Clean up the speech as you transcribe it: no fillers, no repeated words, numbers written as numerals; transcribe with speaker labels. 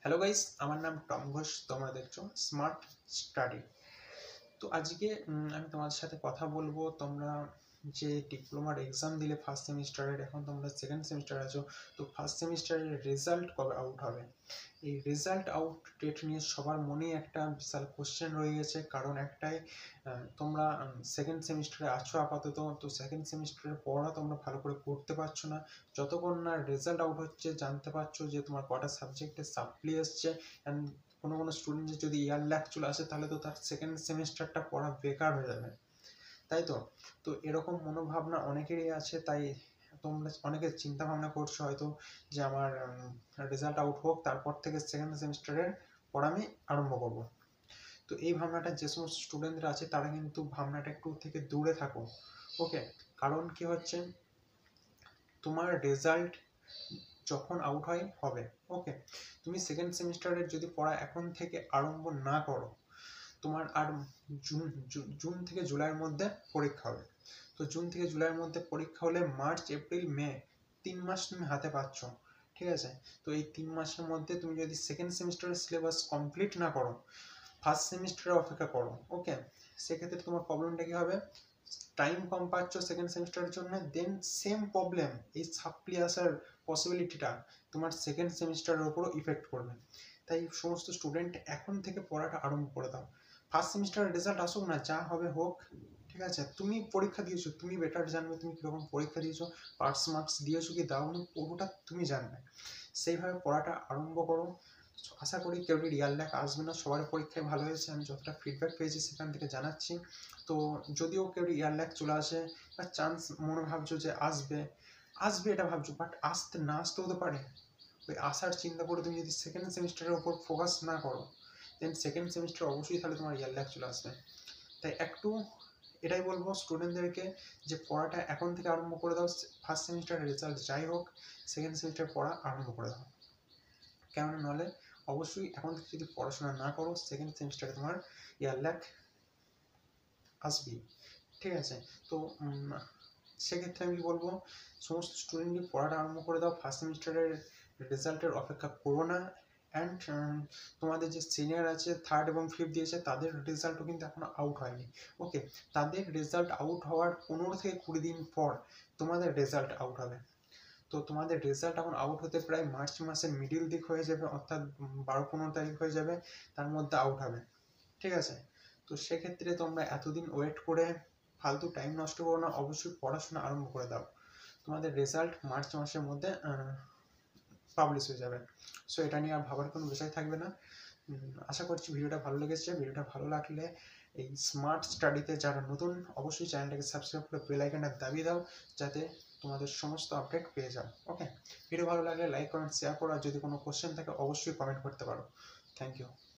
Speaker 1: Hello guys, আমার নাম Tom Ghosh. তোমরা দেখছো স্মার্ট স্টাডি। তো আজকে আমি তোমাদের সাথে কথা বলবো। তোমরা যে ডিপ্লোমার এক্সাম দিলে ফার্স্ট সেমিস্টারের, এখন তোমরা সেকেন্ড সেমিস্টারে আছো। তো ফার্স্ট সেমিস্টারের রেজাল্ট কবে আউট হবে? এই রেজাল্ট আউট ডেট নিয়ে সবার মনেই একটা বিশাল কোশ্চেন রয়ে গেছে। কারণ একটাই, তোমরা সেকেন্ড সেমিস্টারে আছো আপাতত। তো সেকেন্ড সেমিস্টারের পড়া তোমরা ভালো করে পড়তে পারছো না। যতক্ষণ না রেজাল্ট আউট হচ্ছে, জানতে পারছো যে তোমার কটা সাবজেক্টে সাপ্লি এসছে। অ্যান্ড কোনো স্টুডেন্টের যদি ইয়ার ল্যাক চলে আসে, তাহলে তো তার সেকেন্ড সেমিস্টারটা পড়া বেকার হয়ে যাবে, তাই তো? তো এরকম মনোভাবনা অনেকেরই আছে। তাই তোমরা অনেকে চিন্তা ভাবনা করছো হয়তো যে আমার রেজাল্ট আউট হোক, তারপর থেকে সেকেন্ড সেমিস্টারের পড়া আমি আরম্ভ করব। তো এই ভাবনাটা যে সমস্ত স্টুডেন্টরা আছে, তারা কিন্তু ভাবনাটা একটু থেকে দূরে থাকো। ওকে? কারণ কি হচ্ছে, তোমার রেজাল্ট যখন আউট হয় হবে, ওকে, তুমি সেকেন্ড সেমিস্টারের যদি পড়া এখন থেকে আরম্ভ না করো, তোমার আর জুন জুন থেকে জুলাইয়ের মধ্যে পরীক্ষা হবে। তো জুন থেকে জুলাইয়ের মধ্যে পরীক্ষা হলে মার্চ এপ্রিল মে 3 মাস তুমি হাতে পাচ্ছ, ঠিক আছে? তো এই 3 মাসের মধ্যে তুমি যদি সেকেন্ড সেমিস্টারের সিলেবাস কমপ্লিট না করো, ফার্স্ট সেমিস্টারে অপেক্ষা করো, ওকে, সেক্ষেত্রে তোমার প্রবলেমটা কি হবে? টাইম কম পাচ্ছ সেকেন্ড সেমিস্টারের জন্য, দেন সেম প্রবলেম, এই সাপ্লি আসার পসিবিলিটিটা তোমার সেকেন্ড সেমিস্টারের উপরও ইফেক্ট করবে। তাই সমস্ত স্টুডেন্ট এখন থেকে পড়াটা আরম্ভ করে দাও। ফার্স্ট সেমিস্টারের রেজাল্ট আসুক না, যা হবে হোক, ঠিক আছে? তুমি পরীক্ষা দিয়েছো, তুমি বেটার জানবে তুমি কীরকম পরীক্ষা দিয়েছো, পাস মার্কস দিয়েছো কি দাওনি, পুরোটা তুমি জানবে। সেইভাবে পড়াটা আরম্ভ করো। আশা করি কেউ রিয়াল ল্যাক আসবে না, সবার পরীক্ষায় ভালো হয়েছে। আমি যতটা ফিডব্যাক পেয়েছি সেখান থেকে জানাচ্ছি। তো যদিও কেউ রিয়াল ল্যাক চলে আসে বা চান্স মনে ভাবছো যে আসবে, আসবে এটা ভাবছো, বাট আসতে না আসতেও তো পারে। ওই আসার চিন্তা করে তুমি যদি সেকেন্ড সেমিস্টারের ওপর ফোকাস না করো, দেন সেকেন্ড সেমিস্টার অবশ্যই তাহলে তোমার রিয়াল ল্যাক চলে আসবে। তাই একটু এটাই বলবো স্টুডেন্টদেরকে যে পড়াটা এখন থেকে আরম্ভ করে দাও। ফার্স্ট সেমিস্টারের রেজাল্ট যাই হোক, সেকেন্ড সেমিস্টার পড়া আরম্ভ করে দাও। কেননা নাহলে অবশ্যই এখন থেকে যদি পড়াশোনা না করো, সেকেন্ড সেমিস্টারে তোমার ইয়ার ল্যাক আসবেই, ঠিক আছে? তো সেক্ষেত্রে আমি বলবো সমস্ত স্টুডেন্টকে পড়াটা আরম্ভ করে দাও। ফার্স্ট সেমিস্টারের রেজাল্টের অপেক্ষা করো না। অ্যান্ড তোমাদের যে সিনিয়র আছে, থার্ড এবং ফিফথ দিয়েছে, তাদের রেজাল্টও কিন্তু এখনো আউট হয়নি, ওকে? তাদের রেজাল্ট আউট হওয়ার 15 থেকে 20 দিন পর তোমাদের রেজাল্ট আউট হবে। তো তোমাদের রেজাল্ট এখন আউট হতে প্রায় মার্চ মাসের মিডিল দিক হয়ে যাবে, অর্থাৎ 12-15 তারিখ হয়ে যাবে, তার মধ্যে আউট হবে, ঠিক আছে? তো সেক্ষেত্রে তোমরা এতদিন ওয়েট করে ফালতু টাইম নষ্ট করো না, অবশ্যই পড়াশোনা আরম্ভ করে দাও। তোমাদের রেজাল্ট মার্চ মাসের মধ্যে পাবলিশ হয়ে যাবে। সো এটা নিয়ে আর ভাবার কোনো বিষয় থাকবে না। আশা করছি ভিডিওটা ভালো লেগেছে। ভিডিওটা ভালো লাগলে এই স্মার্ট স্টাডিতে যারা নতুন, অবশ্যই চ্যানেলটাকে সাবস্ক্রাইব করে বেল আইকনটা দাবিয়ে দাও, যাতে তোমাদের সমস্ত আপডেট পেয়ে যাও, ওকে? ভিডিও ভালো লাগলে লাইক কমেন্ট শেয়ার করো, আর যদি কোনো কোশ্চেন থাকে অবশ্যই কমেন্ট করতে পারো। Thank you.